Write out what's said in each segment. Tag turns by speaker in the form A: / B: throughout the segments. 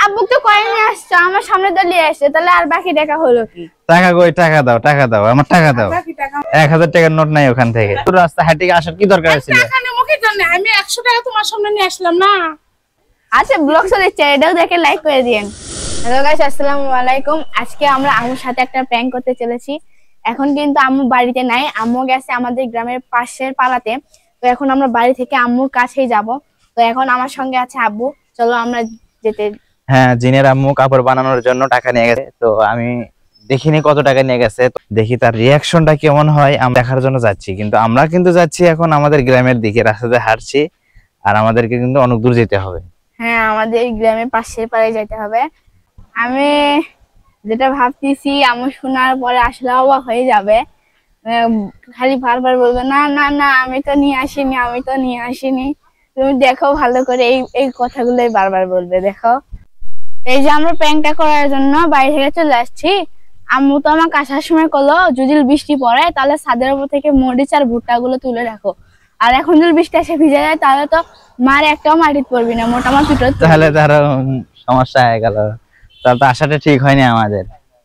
A: আব্বু তো কয়নি আসছে আমার সামনে দাঁড়িয়ে আসছে, তাহলে আর বাকি টাকা হলো কি?
B: টাকা কই? টাকা দাও, আমার টাকা দাও। 1000 টাকার নোট নাই ওখান থেকে। তোর রাস্তা হাঁটি আসার কি দরকার ছিল?
C: এখানে মুখের জন্য আমি 100 টাকা তোমার সামনে নিয়ে আসলাম না।
A: আচ্ছা ব্লগ চলেছে, এটাও দেখে লাইক করে দিয়েন। হ্যালো গাইস, আসসালামু আলাইকুম। আজকে আমরা আম্মুর সাথে একটা প্র্যাঙ্ক করতে চলেছি। এখন কিন্তু আম্মু বাড়িতে নাই, আম্মু গেছে আমাদের গ্রামের পাশের পাড়াতে। তো এখন আমরা বাড়ি থেকে আম্মুর কাছেই যাব। তো এখন আমার সঙ্গে আছে আব্বু, চলো আমরা যেতে।
B: হ্যাঁ, জিনের আম্মু কাপড় বানানোর জন্য টাকা নিয়ে গেছে। তো আমি দেখিনি কত টাকা নিয়ে গেছে, দেখি তার রিয়াকশনটা কেমন হয় আমি দেখার জন্য যাচ্ছি। কিন্তু আমরা কিন্তু যাচ্ছি এখন আমাদের গ্রামের দিকে, রাস্তাতে হাঁটছি। আর আমাদেরকে কিন্তু অনেক দূর যেতে হবে।
A: হ্যাঁ, আমাদের গ্রামের পাশের পাড়ায় যেতে হবে। আমি যেটা ভাবতেছি আম্মু শোনার পরে আসলে অবাক হয়ে যাবে। খালি বারবার বলবে না না না আমি তো নিয়ে আসিনি, আমি তো নিয়ে আসিনি। তুমি দেখো ভালো করে, এই এই কথাগুলোই বারবার বলবে। দেখো, এই যে আমরা প্র্যাঙ্কটা করার জন্য বাড়ি থেকে চলে আসছি। আম্মু তো আমাকে আসার সময় করলো যদি বৃষ্টি পড়ে তাহলে ছাদের উপর থেকে মরিচ আর ভুট্টা গুলো তুলে রাখো। আর এখন যদি বৃষ্টি এসে ভিজে যায় তাহলে তো মার একটাও মাটিতে পড়বি না, মোটামুটি পিঠে।
B: তাহলে তার সমস্যা হয়ে গেল, তাহলে তো আসাটা ঠিক হয়নি আমাদের।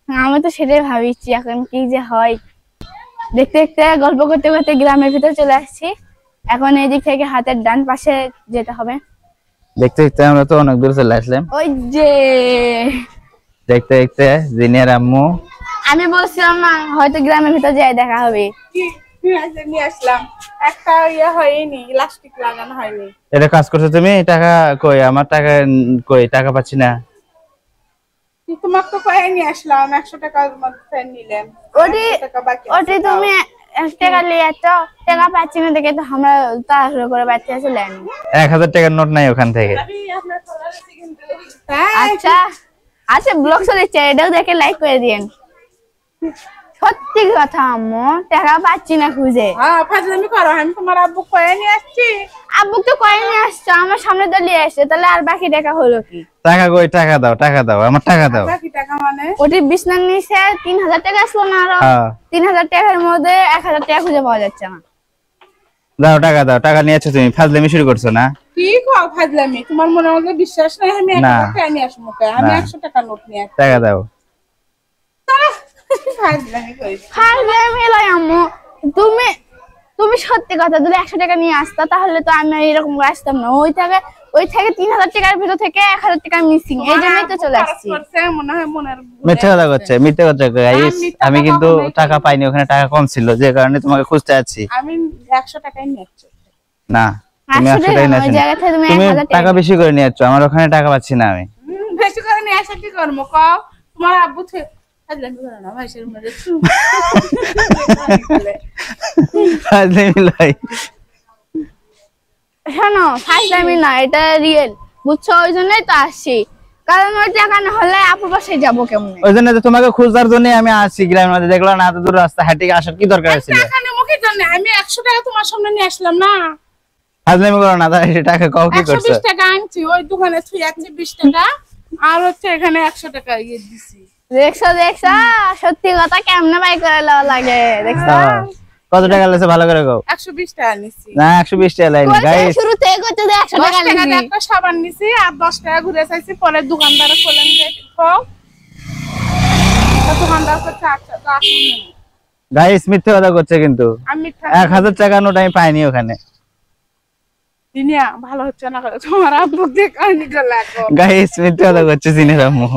A: আমি তো সেটাই ভাবিছি এখন কি যে হয়। দেখতে দেখতে গল্প করতে করতে গ্রামের ভিতর চলে আসছি। এখন এই দিক থেকে হাতের ডান পাশে যেতে হবে।
B: দেখতে দেখতে আমরা তো অনেক দূর চলে আসলাম।
A: ওই যে
B: দেখতে দেখতে জিনের আম্মু,
A: আমি বলছিলাম না হয়তো গ্রামের ভিতর যাই দেখা হবে।
C: নিয়ে আসলাম একটা ইয়ে হয়নি, ইলাস্টিক লাগানো হয়নি।
B: এটা কাজ করছো তুমি? টাকা কই? আমার টাকা কই? টাকা পাচ্ছি না।
C: তোমাকে তো কয়ে নিয়ে আসলাম, 100 টাকার মধ্যে নিলেন।
A: ওটি তুমি 1 টাকা নিয়ে তো টাকা পাচ্ছি না দেখে তো আমরা তাড়াহুড়ো করে বাড়িতে চলে আনি।
B: 1000 টাকার নোট নাই ওখান থেকে।
A: আচ্ছা আচ্ছা, ব্লগ চলেছে, এটাও দেখে লাইক করে দিয়েন। সত্যি কথা আম্মু, টাকা পাচ্ছি না খুঁজে।
C: হ্যাঁ, ফাজলামি করো। আমি তোমার আব্বু কয়ে নিয়ে আসছি।
A: আব্বু তো কয়নি আসছে, আমার সামনে দাঁড়িয়ে আসছে, তাহলে আর বাকি টাকা হলো কি?
B: টাকা কই? টাকা দাও, আমার টাকা দাও।
C: বাকি টাকা মানে
A: ওটি বিছনার নিচে 3000 টাকা আসলো না, আরো 3000 টাকার মধ্যে 1000 টাকা খুঁজে পাওয়া যাচ্ছে না।
B: দাও, টাকা নিয়েছো তুমি, ফাজলামি শুরু করছো না?
C: কি কও ফাজলামি? তোমার মনে মধ্যে বিশ্বাস নাই আমি 100 টাকা নিয়ে আসবো? আমি 100 টাকা নোট নিয়ে আসছি।
B: টাকা দাও।
C: ফাজলামি করিস।
A: ফাজলামি লয় আম্মু, তুমি তুমি সত্যি কথা যদি 100 টাকা নিয়ে আসতা তাহলে তো আমি এরকম আসতাম না। ওই থেকে 3000 টাকার ভিতর থেকে 1000 টাকা মিসিং, এই জন্যই তো চলে আসছি।
C: মনে হয় মনের
B: মিথ্যা কথা করছে, মিথ্যা কথা গাইস। আমি কিন্তু টাকা পাইনি, ওখানে টাকা কম ছিল যে কারণে তোমাকে খুঁজতে আছি।
C: আমি 100 টাকাই নিয়ে আসছি।
B: না, তুমি 100 টাকা নিয়ে আসছো, তুমি টাকা বেশি করে নিয়ে আসছো, আমার ওখানে টাকা পাচ্ছি না আমি।
C: বেশি করে নিয়ে আসা কি করবো কও? তোমার আব্বু ফাজলামি করে না ভাইসের মধ্যে
B: ফাজলামি লাই।
A: শোনো, ফাজলামি না, এটা রিয়েল, বুঝছো? ওই জন্যই তো আসছি, কারণ ওই টাকা না হলে আপুর পাশে যাবো কেমন?
B: ওই জন্য তো তোমাকে খোঁজার জন্য আমি আসছি গ্রামের মধ্যে। দেখলাম না এত দূর রাস্তা হাঁটি আসার কি দরকার ছিল?
C: এখানে মুখের জন্য আমি 100 টাকা তোমার সামনে নিয়ে আসলাম না।
B: ফাজলামি করো না, তাহলে টাকা কও কি করছো?
C: 120 টাকা আনছি, ওই দোকানে তুই আনছি 20 টাকা, আর হচ্ছে এখানে 100 টাকা ইয়ে দিছি।
A: দেখছো সত্যি কথা কেমনে বাই করে লওয়া লাগে, দেখছো?
B: কত টাকা লেছে ভালো করে কও।
C: 120 টাকা নিছি।
B: না, 120 টাকা লাইনি গাইস।
A: শুরু থেকে কত দে 100 টাকা
C: 10 টাকা
A: নিছি।
C: একটা সাবান নিছি আর 10 টাকা ঘুরে চাইছি। পরে দোকানদার বললেন যে খাও, দোকানদার করছে আচ্ছা তো আসুন।
B: গাইস মিথ্যা কথা করছে কিন্তু।
C: আমি
B: 1000 টাকা নোট আমি পাইনি ওখানে।
C: দিনিয়া ভালো হচ্ছে না, তোমার আব্বু দেখানি গেল এখন।
B: গাইস মিথ্যা কথা করছে জিনের আম্মু।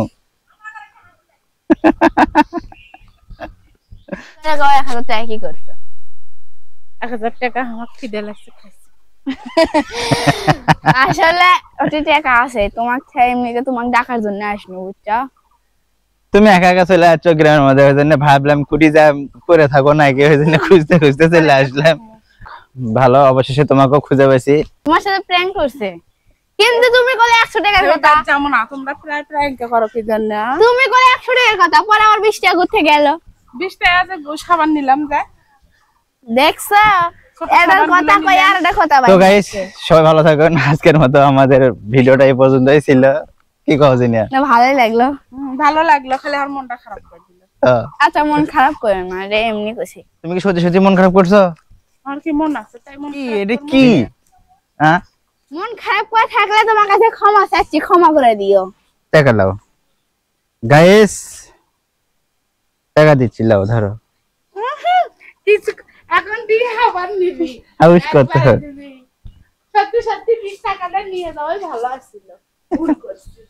A: টাকা 1000 টাকা কি করছো?
C: 1000 টাকা আমার খিদে লাগছে খাইছি।
A: আসলে ওটি টাকা আছে তোমার এমনিতে তোমাকে ডাকার জন্য আসলো, বুঝছো?
B: তুমি একা একা চলে আসছো গ্রামের মধ্যে, ওই জন্য ভাবলাম কুটি যা করে থাকো নাকি, ওই জন্য খুঁজতে খুঁজতে চলে আসলাম। ভালো, অবশেষে তোমাকেও খুঁজে পেয়েছি।
A: তোমার সাথে প্র্যাঙ্ক করছে, কিন্তু তুমি বলে 100 টাকার কথা।
C: যেমন না তোমরা প্রায় প্র্যাঙ্ক করো কি জন্য?
A: তুমি বলে 100 টাকার কথা, পরে আমার 20 টাকা ঘুরতে গেল।
C: 20 টাকা যে সাবান নিলাম যে,
A: দেখছো? এটার কথা কই আর এটা কথা
B: তো গাইস সবাই ভালো থাকুন। আজকের মতো আমাদের ভিডিওটা এই পর্যন্তই ছিল। কি কও জিনিয়া?
A: না, ভালোই লাগলো।
C: ভালো লাগলো, খালি আমার মনটা খারাপ করে দিল।
A: আচ্ছা, মন খারাপ করে না রে, এমনি কইছি।
B: তুমি কি সত্যি সত্যি মন খারাপ করছো?
C: আর কি মন আছে তাই মন
B: কি এটা কি? হ্যাঁ,
A: মন খারাপ করে থাকলে তোমার কাছে ক্ষমা চাচ্ছি, ক্ষমা করে দিও।
B: টাকা লাও গাইস, টাকা দিচ্ছি, লাও ধরো।
C: কিছু এখন দিয়ে আবার নিবি,
B: হাউস করতে
C: একবারে
B: হয়।
C: দিবি। সত্যি সত্যি 20 টাকাটা নিয়ে যাওয়াই ভালো ছিল, ভুল করছি।